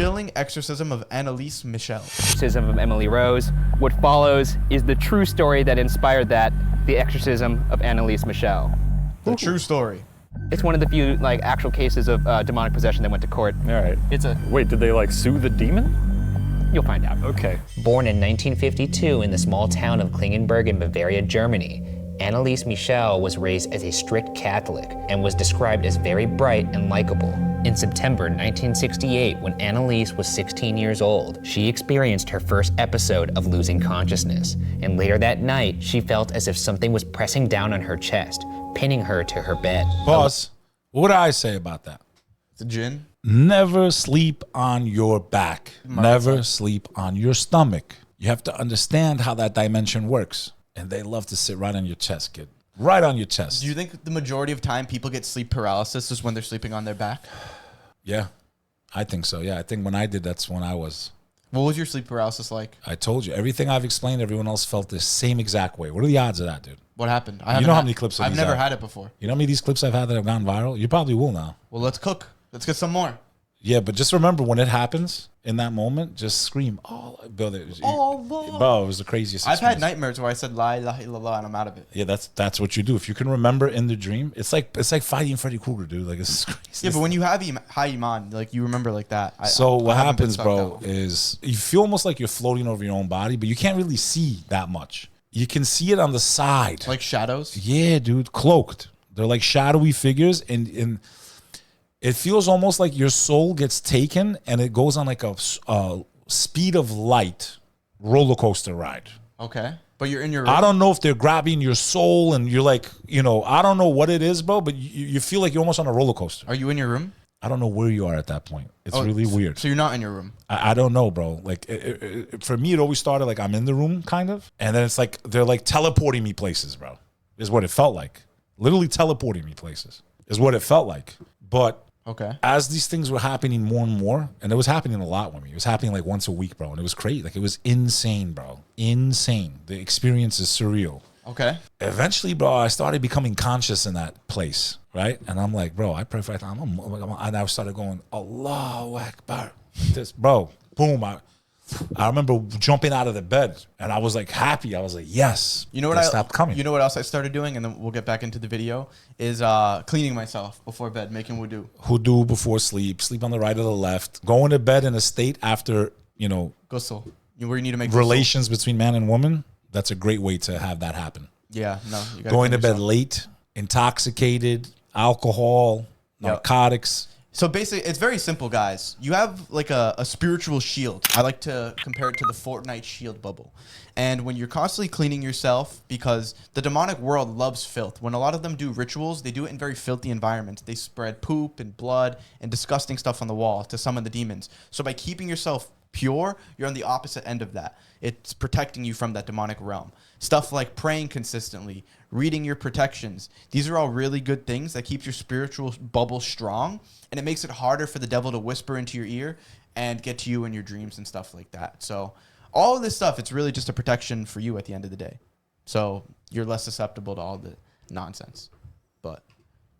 chilling exorcism of Anneliese Michel. Exorcism of Emily Rose. What follows is the true story that inspired that, the Exorcism of Anneliese Michel. The true story. It's one of the few actual cases of demonic possession that went to court. All right. Wait, did they sue the demon? You'll find out. Okay. Born in 1952 in the small town of Klingenberg in Bavaria, Germany, Anneliese Michel was raised as a strict Catholic and was described as very bright and likable. In September 1968, when Anneliese was 16 years old, she experienced her first episode of losing consciousness, and later that night, she felt as if something was pressing down on her chest, pinning her to her bed. Boss, what do I say about that? It's a djinn. Never sleep on your back. Never sleep on your stomach. You have to understand how that dimension works. And they love to sit right on your chest, kid. Right on your chest. Do you think the majority of time people get sleep paralysis is when they're sleeping on their back? Yeah, I think so. Yeah, I think when I did, that's when I was. What was your sleep paralysis like? I told you. Everything I've explained, everyone else felt the same exact way. What are the odds of that, dude? What happened? You know how many clips I've never had it before. You know how many of these clips I've had that have gone viral? You probably will now. Well, let's cook. Let's get some more. Yeah, but just remember when it happens in that moment, just scream, "Oh, bro, it was the craziest experience. I've had nightmares where I said la ilaha illallah and I'm out of it. Yeah, that's what you do. If you can remember in the dream, it's like fighting Freddy Krueger, dude. Like, it's crazy. Yeah, but when you have high iman, you remember like that. So what happens, bro, is you feel almost like you're floating over your own body, but you can't really see that much. You can see it on the side. Like shadows? Yeah, dude, cloaked. They're like shadowy figures, and it feels almost like your soul gets taken and it goes on like a speed of light roller coaster ride. Okay. But you're in your room. I don't know if they're grabbing your soul and you're like, I don't know what it is, bro, but you feel like you're almost on a roller coaster. Are you in your room? I don't know where you are at that point. It's really weird. So you're not in your room? I don't know, bro. Like, for me, it always started like I'm in the room, kind of. And then it's like they're like teleporting me places, bro, is what it felt like. Literally teleporting me places is what it felt like. But okay, as these things were happening more and more, and it was happening a lot with me. It was happening like once a week, bro, and it was crazy. Like, it was insane, bro. Insane. The experience is surreal. Okay. Eventually, bro, I started becoming conscious in that place, right? And I'm like, bro, I pray for that. And I started going, Allahu Akbar. Like this, bro. Boom. I remember jumping out of the bed, and I was like happy. I was like, yes. You know what? Stopped coming. You know what else I started doing, and then we'll get back into the video, is cleaning myself before bed, making wudu. Wudu before sleep. Sleep on the right or the left. Going to bed in a state after, ghusl. Where you need to make relations between man and woman. That's a great way to have that happen. Yeah, no. You gotta going to bed late, intoxicated, alcohol, narcotics. So basically, it's very simple, guys. You have like a spiritual shield. I like to compare it to the Fortnite shield bubble. And when you're constantly cleaning yourself, because the demonic world loves filth. When a lot of them do rituals, they do it in very filthy environments. They spread poop and blood and disgusting stuff on the wall to summon the demons. So by keeping yourself pure, you're on the opposite end of that. It's protecting you from that demonic realm. Stuff like praying consistently, reading your protections. These are all really good things that keep your spiritual bubble strong, and it makes it harder for the devil to whisper into your ear and get to you in your dreams and stuff like that. So all of this stuff, it's really just a protection for you at the end of the day. So you're less susceptible to all the nonsense. But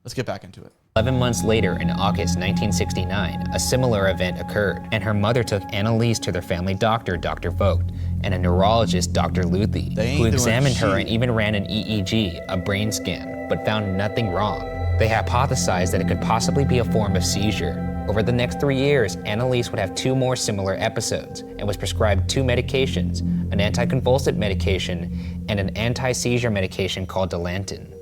let's get back into it. 11 months later, in August 1969, a similar event occurred, and her mother took Anneliese to their family doctor, Dr. Vogt, and a neurologist, Dr. Luthi, who examined her and even ran an EEG, a brain scan, but found nothing wrong. They hypothesized that it could possibly be a form of seizure. Over the next 3 years, Anneliese would have 2 more similar episodes and was prescribed 2 medications, an anticonvulsant medication and an anti-seizure medication called Dilantin.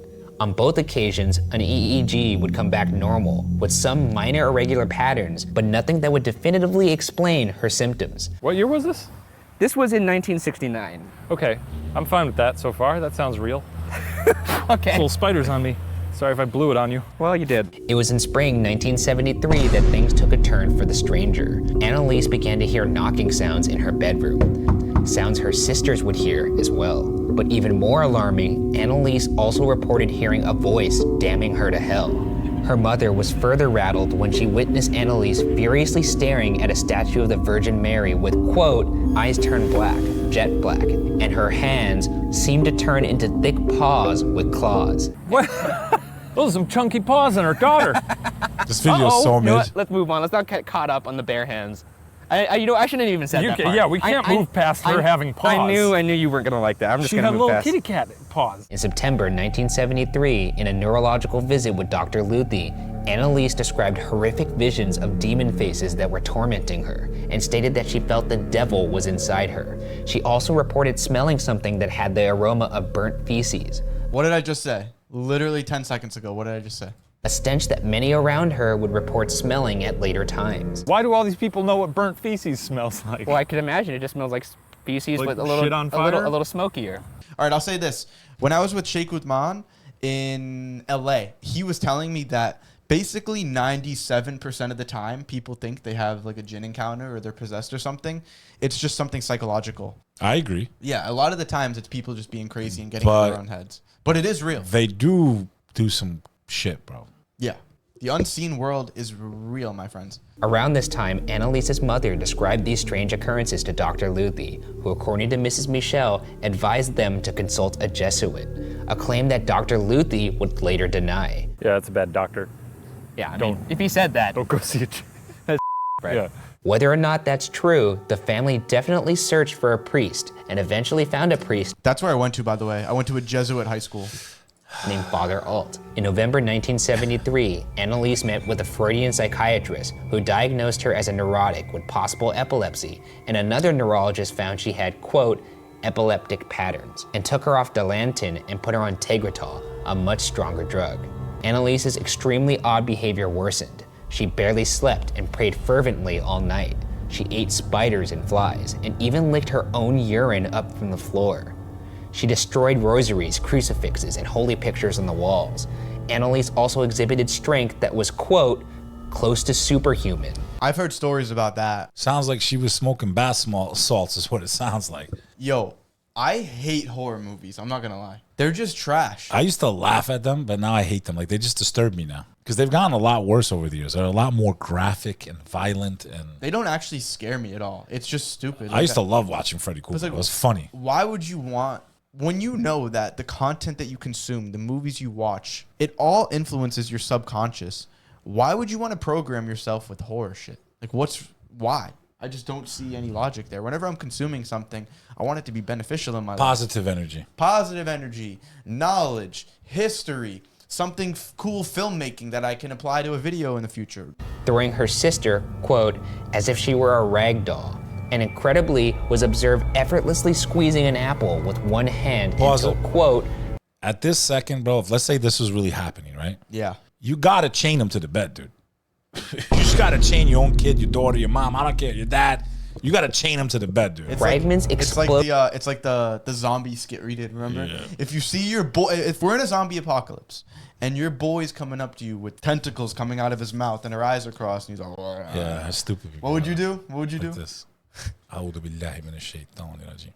On both occasions, an EEG would come back normal, with some minor irregular patterns, but nothing that would definitively explain her symptoms. What year was this? This was in 1969. Okay, I'm fine with that so far. That sounds real. Okay. Little spiders on me. Sorry if I blew it on you. Well, you did. It was in spring 1973 that things took a turn for the stranger. Anneliese began to hear knocking sounds in her bedroom, sounds her sisters would hear as well. But even more alarming, Anneliese also reported hearing a voice damning her to hell. Her mother was further rattled when she witnessed Anneliese furiously staring at a statue of the Virgin Mary with, quote, eyes turned black, jet black, and her hands seemed to turn into thick paws with claws. What? Those are some chunky paws on her daughter. This video is so You know mid. what? Let's move on. Let's not get caught up on the bare hands. I shouldn't have even said that part. Yeah, we can't move past her having paws. I knew you weren't gonna like that. I'm just gonna move past. She had little kitty cat paws. In September 1973, in a neurological visit with Dr. Luthi, Anneliese described horrific visions of demon faces that were tormenting her and stated that she felt the devil was inside her. She also reported smelling something that had the aroma of burnt feces. What did I just say? Literally 10 seconds ago, what did I just say? A stench that many around her would report smelling at later times. Why do all these people know what burnt feces smells like? Well, I could imagine it just smells like feces Like with a little, shit on fire? a little smokier. All right, I'll say this. When I was with Sheikh Uthman in LA, he was telling me that basically 97% of the time people think they have like a jinn encounter or they're possessed or something. It's just something psychological. I agree. Yeah, a lot of the times it's people just being crazy and getting in their own heads. But it is real. They do some shit, bro. Yeah. The unseen world is real, my friends. Around this time, Anneliese's mother described these strange occurrences to Dr. Luthi, who, according to Mrs. Michel, advised them to consult a Jesuit, a claim that Dr. Luthi would later deny. Yeah, that's a bad doctor. Yeah, I mean, if he said that. Don't go see it. That's Right. Yeah. Whether or not that's true, the family definitely searched for a priest and eventually found a priest That's where I went to, by the way. I went to a Jesuit high school. named Father Alt. In November 1973, Anneliese met with a Freudian psychiatrist who diagnosed her as a neurotic with possible epilepsy, and another neurologist found she had, quote, epileptic patterns, and took her off Dilantin and put her on Tegretol, a much stronger drug. Anneliese's extremely odd behavior worsened. She barely slept and prayed fervently all night. She ate spiders and flies, and even licked her own urine up from the floor. She destroyed rosaries, crucifixes, and holy pictures on the walls. Anneliese also exhibited strength that was, quote, close to superhuman. I've heard stories about that. Sounds like she was smoking bath salts is what it sounds like. Yo, I hate horror movies. I'm not going to lie. They're just trash. I used to laugh at them, but now I hate them. Like, they just disturb me now. Because they've gotten a lot worse over the years. They're a lot more graphic and violent. And They don't actually scare me at all. It's just stupid. I used to love watching Freddy Krueger. like- It was funny. Why would you want, when you know that the content that you consume, the movies you watch, it all influences your subconscious, why would you want to program yourself with horror shit? Like, why? I just don't see any logic there. Whenever I'm consuming something, I want it to be beneficial in my life. Positive energy. Positive energy, knowledge, history, something cool filmmaking that I can apply to a video in the future. Throwing her sister, quote, as if she were a rag doll, and incredibly was observed effortlessly squeezing an apple with one hand Pause until, it. quote, At this second, bro, if let's say this was really happening, right? Yeah. You got to chain them to the bed, dude. You just got to chain your own kid, your daughter, your mom, I don't care, your dad. You got to chain them to the bed, dude. fragments It's like explode. it's like the zombie skit we did, remember? Yeah. If you see your boy, if we're in a zombie apocalypse and your boy's coming up to you with tentacles coming out of his mouth and her eyes are crossed and he's like, Yeah, that's stupid. What would you do? What would you do? Like this. A'udhu billahi minash shaitanir rajim.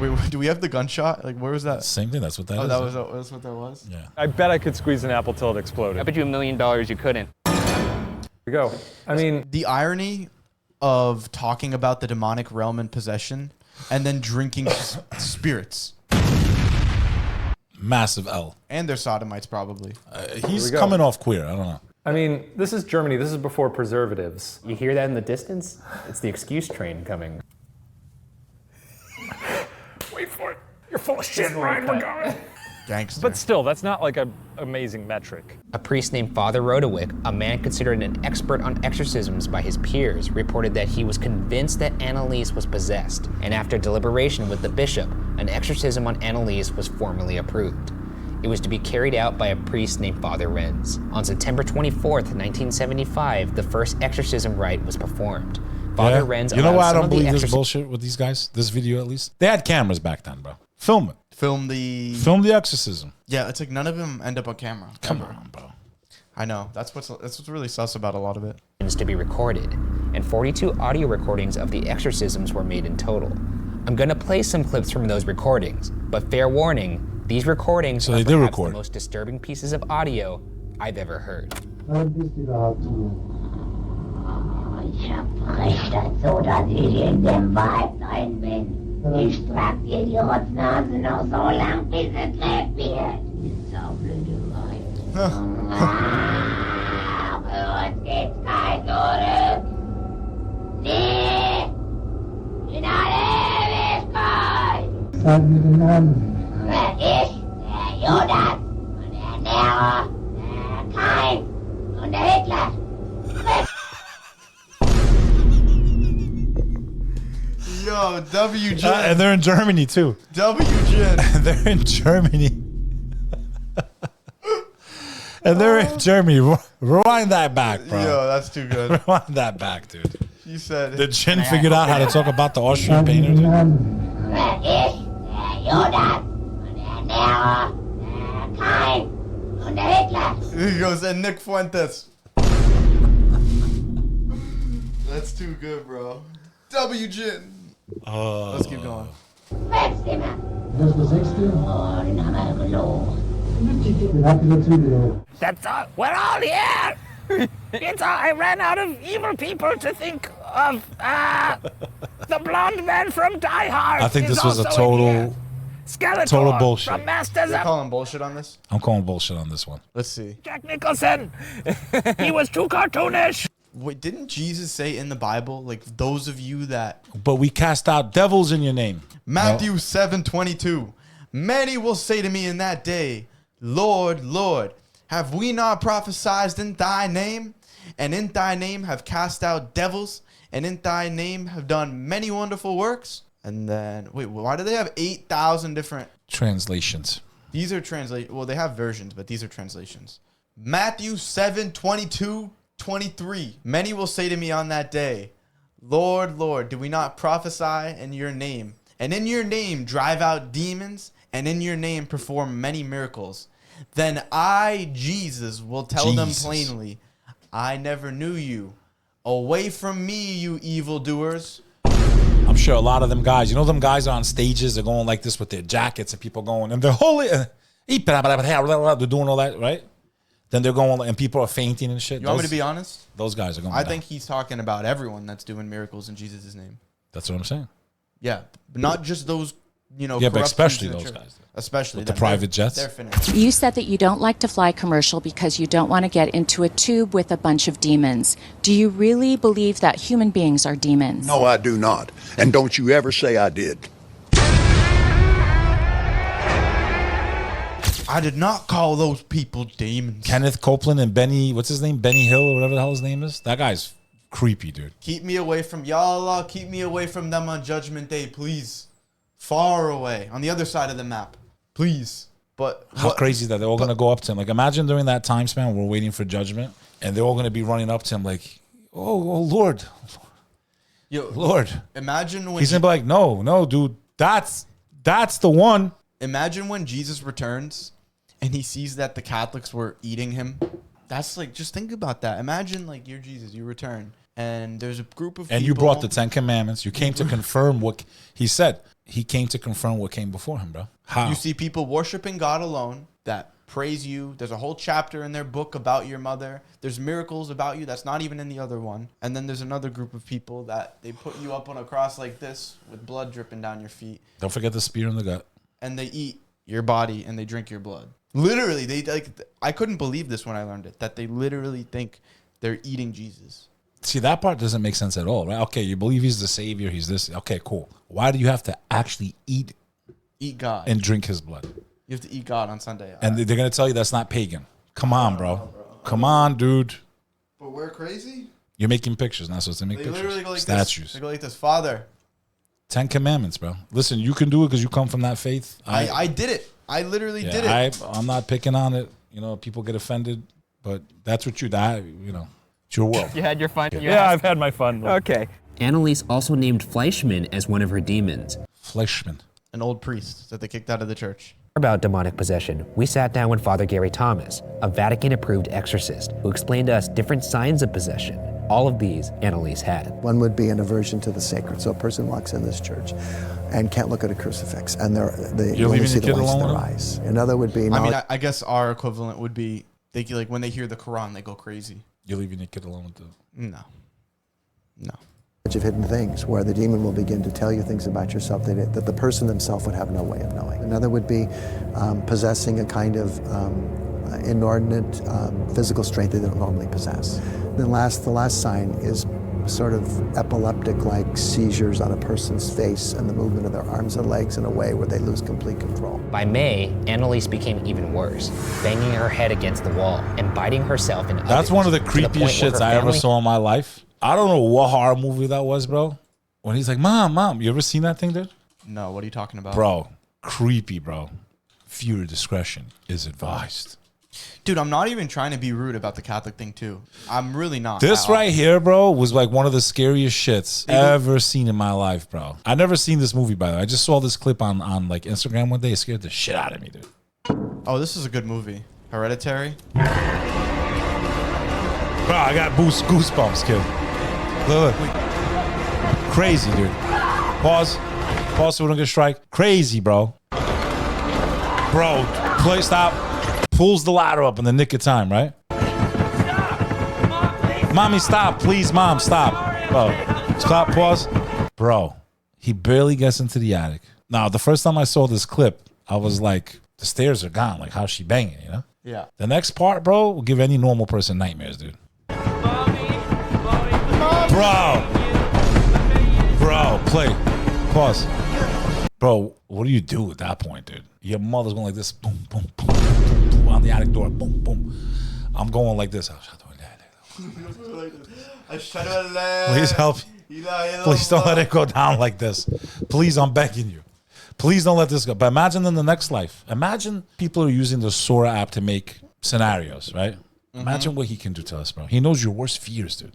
Wait, do we have the gunshot? Like, where was that? Same thing, that's what that Oh, is. that's what that was? Yeah. I bet I could squeeze an apple till it exploded. I bet you $1 million you couldn't. Here we go. I mean, The irony of talking about the demonic realm and possession and then drinking spirits. Massive L. And they're sodomites, probably. He's go. coming off queer, I don't know. I mean, this is Germany. This is before preservatives. You hear that in the distance? It's the excuse train coming. Wait for it. You're full of shit, Ryan. We're going. Gangster. But still, that's not like an amazing metric. A priest named Father Rodewick, a man considered an expert on exorcisms by his peers, reported that he was convinced that Anneliese was possessed, and after deliberation with the bishop, an exorcism on Anneliese was formally approved. It was to be carried out by a priest named Father Renz. On September 24th, 1975, the first exorcism rite was performed. Father Renz You know allowed why I some don't of the believe this exorcism- bullshit with these guys? This video at least? They had cameras back then, bro. Film it. Film the... Film the exorcism. Yeah, it's like none of them end up on camera. Come ever. on, bro. I know. That's what's really sus about a lot of it. to be recorded, and 42 audio recordings of the exorcisms were made in total. I'm gonna play some clips from those recordings, but fair warning, these recordings So are they did perhaps record. the most disturbing pieces of audio I've ever heard. Ich hab recht dazu, dass ich in dem Wald drin bin. Ich trag dir die Rotznase noch so lang, bis es lebt wird. Die saublöde Weib. Für uns geht's kein Zurück. Wer ich, der Judas und der Nero, der Kain und der Hitler. Yo, WJ. And they're in Germany too. WJ. They're in Germany. And they're in Germany. Rewind that back, bro. Yo, that's too good. Rewind that back, dude. You said The Jin figured out how to talk about the Austrian painter. Dude. Wer ich, der Judas und der Nero, der Kain und der Hitler. He goes, and Nick Fuentes. That's too good, bro. WJ. Let's keep going. Fettstimme. Das ist der 6. Oh, den haben wir gelogen. Den habt ihr dazu. That's all. We're all here. It's all, I ran out of evil people to think of. The blonde man from Die Hard. I think is this was a also in here. total Skeletor total bullshit. from Masters You're of calling bullshit on this? I'm calling bullshit on this one. Let's see. Jack Nicholson. He was too cartoonish. Wait, didn't Jesus say in the Bible, like those of you that But we cast out devils in your name. Matthew 7:22. Many will say to me in that day, Lord, Lord, have we not prophesied in thy name? And in thy name have cast out devils, and in thy name have done many wonderful works? And then, wait, why do they have 8,000 different? Translations. These are well, they have versions, but these are translations. Matthew 7:22-23. Many will say to me on that day, Lord, Lord, did we not prophesy in your name? And in your name drive out demons, and in your name perform many miracles. Then I, Jesus, will tell them plainly, I never knew you. Away from me, you evildoers. I'm sure a lot of them guys, you know, them guys are on stages, they're going like this with their jackets and people going, and they're holy, they're doing all that, right? Then they're going, and people are fainting and shit. You want me to be honest? Those guys are going I down. think he's talking about everyone that's doing miracles in Jesus' name. That's what I'm saying. Yeah, but not just those, you know. Yeah, but corrupt especially things in those church. guys. Especially With the them. private jets. They're finished. You said that you don't like to fly commercial because you don't want to get into a tube with a bunch of demons. Do you really believe that human beings are demons? No, I do not. And don't you ever say I did. I did not call those people demons. Kenneth Copeland and Benny, what's his name? Benny Hill or whatever the hell his name is. That guy's creepy, dude. Keep me away from y'all. Keep me away from them on Judgment Day, please. Far away, on the other side of the map, please. But How crazy that they're all going to go up to him. Like, imagine during that time span, we're waiting for judgment, and they're all going to be running up to him like, oh Lord, Yo, Lord. Imagine when He's going to be like, no, dude, that's the one. Imagine when Jesus returns and he sees that the Catholics were eating him. That's like, just think about that. Imagine like you're Jesus, you return, and there's a group of and people. you brought the 10 Commandments. You came to confirm what he said. He came to confirm what came before him, bro. How? You see people worshiping God alone that praise you. There's a whole chapter in their book about your mother. There's miracles about you that's not even in the other one. And then there's another group of people that they put you up on a cross like this with blood dripping down your feet. Don't forget the spear in the gut. And they eat your body and they drink your blood. Literally, they like. I couldn't believe this when I learned it, that they literally think they're eating Jesus. See, that part doesn't make sense at all, right? Okay, you believe he's the savior, he's this. Okay, cool. Why do you have to actually eat God and drink his blood? You have to eat God on Sunday. And they're going to tell you that's not pagan. Come on, bro. Come on, dude. But we're crazy. You're making pictures, not supposed to make They pictures. literally go like Statues. this. They go like this. Father, 10 Commandments, bro. Listen, you can do it because you come from that faith. I did it. I literally did it. I'm not picking on it. You know, people get offended, but that's what you die. You know, it's your world. You had your fun. Yeah, I've had my fun. Okay. Anneliese also named Fleischmann as one of her demons. Fleischmann. An old priest that they kicked out of the church. About demonic possession, we sat down with Father Gary Thomas, a Vatican-approved exorcist, who explained to us different signs of possession. All of these Anneliese had. One would be an aversion to the sacred. So a person walks in this church and can't look at a crucifix, and you only see the whites of their eyes. Another would be. I mean, I guess our equivalent would be they like when they hear the Quran, they go crazy. You're leaving your kid alone with the. No. Of hidden things, where the demon will begin to tell you things about yourself that the person themselves would have no way of knowing. Another would be possessing a kind of inordinate physical strength they don't normally possess. Then the last sign is sort of epileptic-like seizures on a person's face and the movement of their arms and legs in a way where they lose complete control. By May, Anneliese became even worse, banging her head against the wall and biting herself in others. That's one of the creepiest shits I ever saw in my life. I don't know what horror movie that was, bro. When he's like, Mom, you ever seen that thing, dude? No, what are you talking about? Bro, creepy, bro. Viewer discretion is advised. Dude, I'm not even trying to be rude about the Catholic thing, too. I'm really not. This right here, bro, was like one of the scariest shits ever seen in my life, bro. I never seen this movie, by the way. I just saw this clip on like Instagram one day. It scared the shit out of me, dude. Oh, this is a good movie. Hereditary. Bro, I got goosebumps, kid. Look. Crazy, dude. Pause so we don't get strike. Crazy, bro. Bro, play, stop. Pulls the ladder up in the nick of time, right? Stop! Mom, please. Mommy, stop. Please, Mom, stop. Bro, stop, pause. Bro, he barely gets into the attic. Now, the first time I saw this clip, I was like, the stairs are gone. Like, how's she banging, you know? Yeah. The next part, bro, will give any normal person nightmares, dude. Bro, play. Pause. Bro, what do you do at that point, dude? Your mother's going like this. Boom, boom, boom, boom, boom, on the attic door. Boom, boom. I'm going like this. Please help. Please don't let it go down like this. Please, I'm begging you. Please don't let this go. But imagine in the next life. Imagine people are using the Sora app to make scenarios, right? Imagine what he can do to us, bro. He knows your worst fears, dude.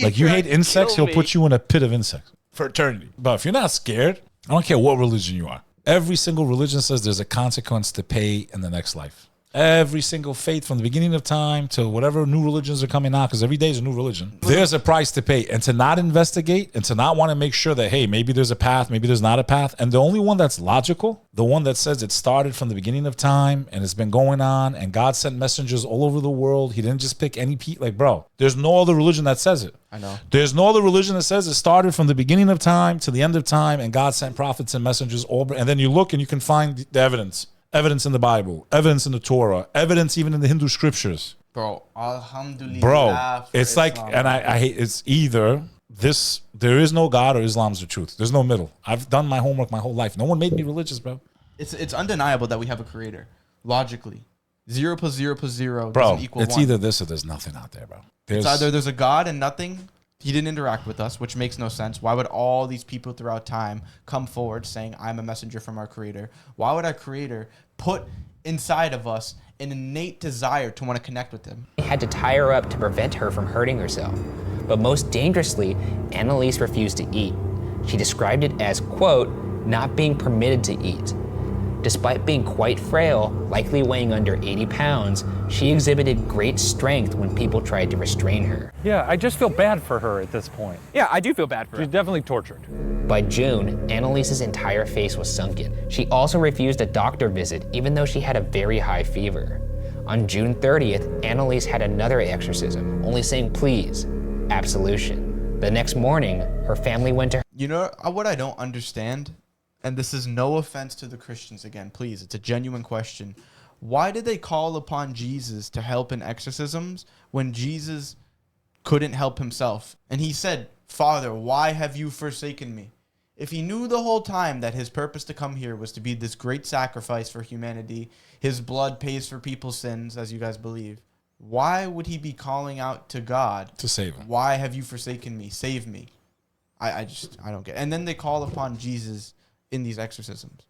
Like, you hate insects, he'll put you in a pit of insects for eternity. But if you're not scared, I don't care what religion you are. Every single religion says there's a consequence to pay in the next life. Every single faith from the beginning of time to whatever new religions are coming out, because every day is a new religion, there's a price to pay. And to not investigate and to not want to make sure that, hey, maybe there's a path, maybe there's not a path. And the only one that's logical, the one that says it started from the beginning of time and it's been going on and God sent messengers all over the world. He didn't just pick any like, bro, there's no other religion that says it. I know. There's no other religion that says it started from the beginning of time to the end of time and God sent prophets and messengers all. And then you look and you can find the evidence. Evidence in the Bible, evidence in the Torah, evidence even in the Hindu scriptures. Bro, alhamdulillah. Bro, it's Islam. like, and I hate, it's either this, there is no God or Islam's the truth. There's no middle. I've done my homework my whole life. No one made me religious, bro. It's undeniable that we have a creator, logically. 0 + 0 + 0 Bro, doesn't equal it's 1. either this or there's nothing out there, bro. It's either there's a God and nothing. He didn't interact with us, which makes no sense. Why would all these people throughout time come forward saying, I'm a messenger from our creator? Why would our creator put inside of us an innate desire to want to connect with him? They had to tie her up to prevent her from hurting herself. But most dangerously, Anneliese refused to eat. She described it as, quote, not being permitted to eat. Despite being quite frail, likely weighing under 80 pounds, she exhibited great strength when people tried to restrain her. Yeah, I just feel bad for her at this point. Yeah, I do feel bad for her. She's definitely tortured. By June, Anneliese's entire face was sunken. She also refused a doctor visit, even though she had a very high fever. On June 30th, Anneliese had another exorcism, only saying please, absolution. The next morning, her family went to her. You know what I don't understand? And this is no offense to the Christians again, please. It's a genuine question. Why did they call upon Jesus to help in exorcisms when Jesus couldn't help himself? And he said, Father, why have you forsaken me? If he knew the whole time that his purpose to come here was to be this great sacrifice for humanity, his blood pays for people's sins, as you guys believe, why would he be calling out to God to save him? Why have you forsaken me? Save me. I don't get it. And then they call upon Jesus in these exorcisms.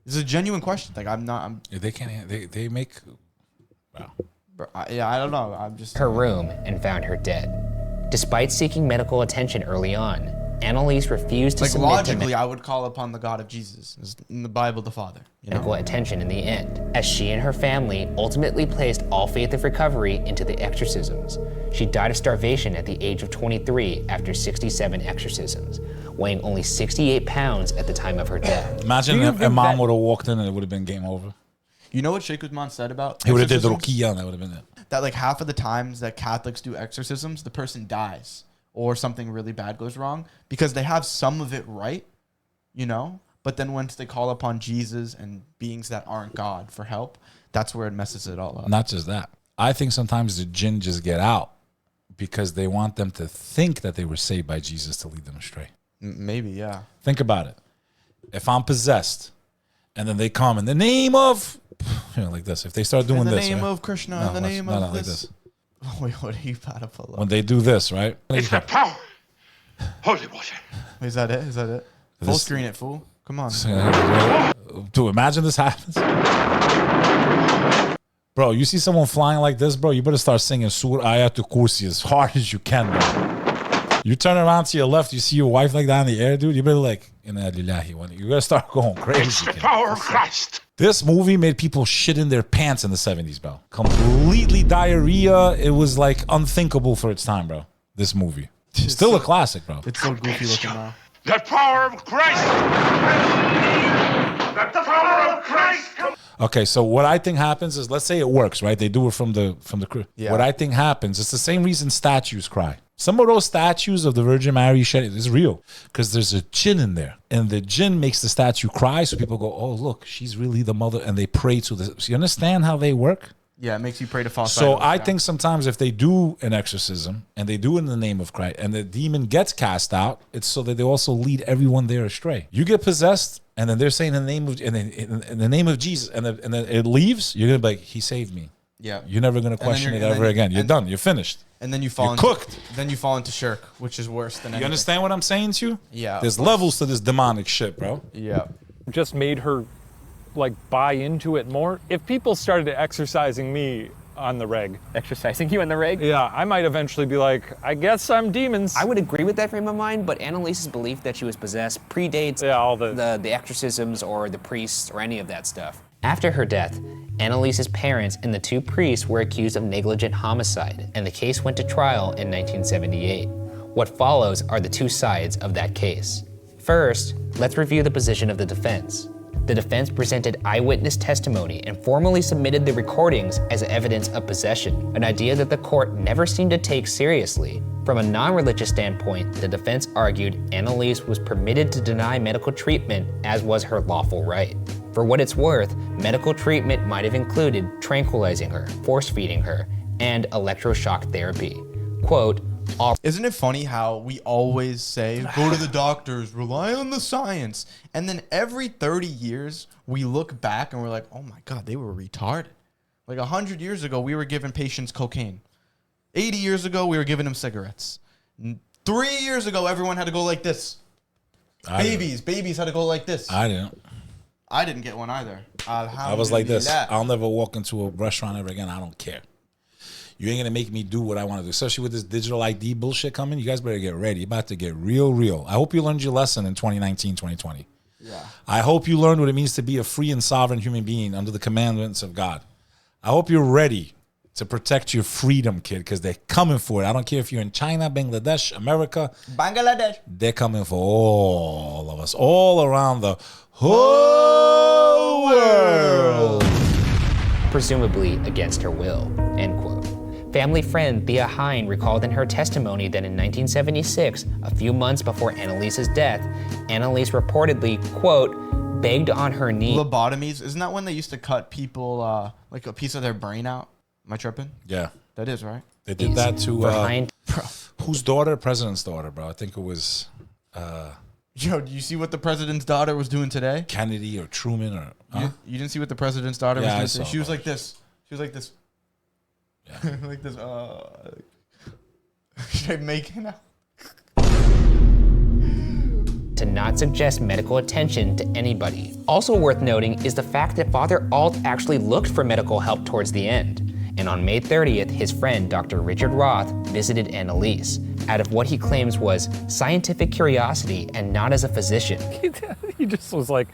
This is a genuine question. Like, they can't, they make, wow. Yeah, I don't know. I'm just. Her room and found her dead. Despite seeking medical attention early on, Anneliese refused to like submit logically, I would call upon the God of Jesus, in the Bible, the Father. Medical attention in the end, as she and her family ultimately placed all faith of recovery into the exorcisms. She died of starvation at the age of 23 after 67 exorcisms, weighing only 68 pounds at the time of her death. Imagine if Imam would have walked in and it would have been game over. You know what Sheikh Uthman said about he would have did the ruqiyah and that would have been it. That like half of the times that Catholics do exorcisms, the person dies or something really bad goes wrong because they have some of it right, you know? But then once they call upon Jesus and beings that aren't God for help, that's where it messes it all up. Not just that. I think sometimes the jinn just get out because they want them to think that they were saved by Jesus to lead them astray. Maybe, yeah. Think about it. If I'm possessed, and then they come in the name of, like this. If they start doing this, in the name right? of Krishna, in the name of like this. Oh, wait, what are you about to pull up? When they do this, right? It's the power. Holy water. Is that it? Is that it? Full screen it, fool. Come on. Dude, imagine this happens. Bro, you see someone flying like this, bro, you better start singing Sur Ayatul Kursi as hard as you can, bro. You turn around to your left, you see your wife like that in the air, dude, you better like, Inna lillahi wa inna. You gotta start going crazy. It's the power of Christ. This movie made people shit in their pants in the 70s, bro. Completely diarrhea. It was like unthinkable for its time, bro. This movie. Still a classic, bro. It's so goofy looking now. The power of Christ. The power of Christ. Okay, so what I think happens is, let's say it works, right? They do it from the Yeah. What I think happens, it's the same reason statues cry. Some of those statues of the Virgin Mary shedding is real because there's a jinn in there, and the jinn makes the statue cry. So people go, "Oh, look, she's really the mother," and they pray to the. So you understand how they work? Yeah, it makes you pray to false So idols, I think sometimes if they do an exorcism and they do it in the name of Christ and the demon gets cast out, it's so that they also lead everyone there astray. You get possessed and then they're saying in the name of in the name of Jesus and then it leaves, you're gonna be like, he saved me. Yeah. You're never gonna question it ever again. You're done. You're finished. And then you fall into, cooked. Then you fall into shirk, which is worse than anything. You understand what I'm saying to you? Yeah. There's levels to this demonic shit, bro. Yeah. Just made her like buy into it more. If people started exercising me on the reg. Exercising you on the reg? Yeah, I might eventually be like, I guess I'm demons. I would agree with that frame of mind, but Anneliese's belief that she was possessed predates all the exorcisms or the priests or any of that stuff. After her death, Anneliese's parents and the two priests were accused of negligent homicide, and the case went to trial in 1978. What follows are the two sides of that case. First, let's review the position of the defense. The defense presented eyewitness testimony and formally submitted the recordings as evidence of possession, an idea that the court never seemed to take seriously. From a non-religious standpoint, the defense argued Anneliese was permitted to deny medical treatment, as was her lawful right. For what it's worth, medical treatment might have included tranquilizing her, force-feeding her, and electroshock therapy. Quote, Isn't it funny how we always say, go to the doctors, rely on the science. And then every 30 years, we look back and we're like, oh my God, they were retarded. Like 100 years ago, we were giving patients cocaine. 80 years ago, we were giving them cigarettes. 3 years ago, everyone had to go like this. Babies had to go like this. I didn't. I didn't get one either. I was like this. I'll never walk into a restaurant ever again. I don't care. You ain't gonna make me do what I want to do, especially with this digital ID bullshit coming. You guys better get ready. You're about to get real. I hope you learned your lesson in 2019, 2020. Yeah. I hope you learned what it means to be a free and sovereign human being under the commandments of God. I hope you're ready to protect your freedom, kid, because they're coming for it. I don't care if you're in China, Bangladesh, America. Bangladesh. They're coming for all of us, all around the whole world. Presumably against her will, end quote. Family friend Thea Hine recalled in her testimony that in 1976, a few months before Anneliese's death, Anneliese reportedly, quote, begged on her knees. Lobotomies, isn't that when they used to cut people like a piece of their brain out? Am I tripping? Yeah. That is, right? They did that to, whose daughter? President's daughter, bro. I think it was... Yo, do you see what the president's daughter was doing today? Kennedy or Truman or... You didn't see what the president's daughter was doing today? She was like this. She was like this. Yeah. Like this. Should I make it now? To not suggest medical attention to anybody. Also worth noting is the fact that Father Alt actually looked for medical help towards the end. And on May 30th, his friend, Dr. Richard Roth, visited Anneliese out of what he claims was scientific curiosity and not as a physician. He just was like,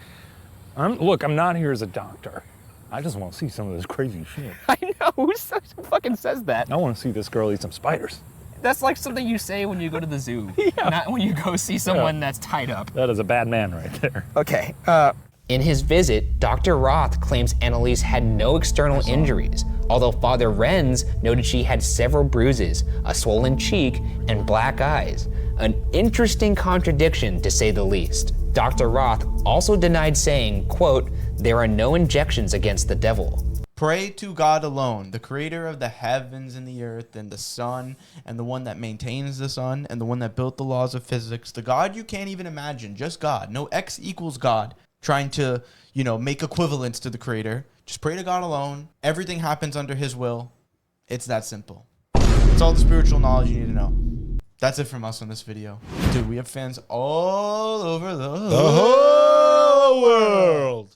look, I'm not here as a doctor. I just want to see some of this crazy shit. I know, who fucking says that? I want to see this girl eat some spiders. That's like something you say when you go to the zoo, not when you go see someone that's tied up. That is a bad man right there. Okay. In his visit, Dr. Roth claims Anneliese had no external injuries, although Father Renz noted she had several bruises, a swollen cheek, and black eyes. An interesting contradiction, to say the least. Dr. Roth also denied saying, quote, there are no injections against the devil. Pray to God alone, the creator of the heavens and the earth and the sun, and the one that maintains the sun, and the one that built the laws of physics, the God you can't even imagine, just God. No X equals God trying to, you know, make equivalents to the creator. Just pray to God alone. Everything happens under his will. It's that simple. It's all the spiritual knowledge you need to know. That's it from us on this video. Dude, we have fans all over the whole world.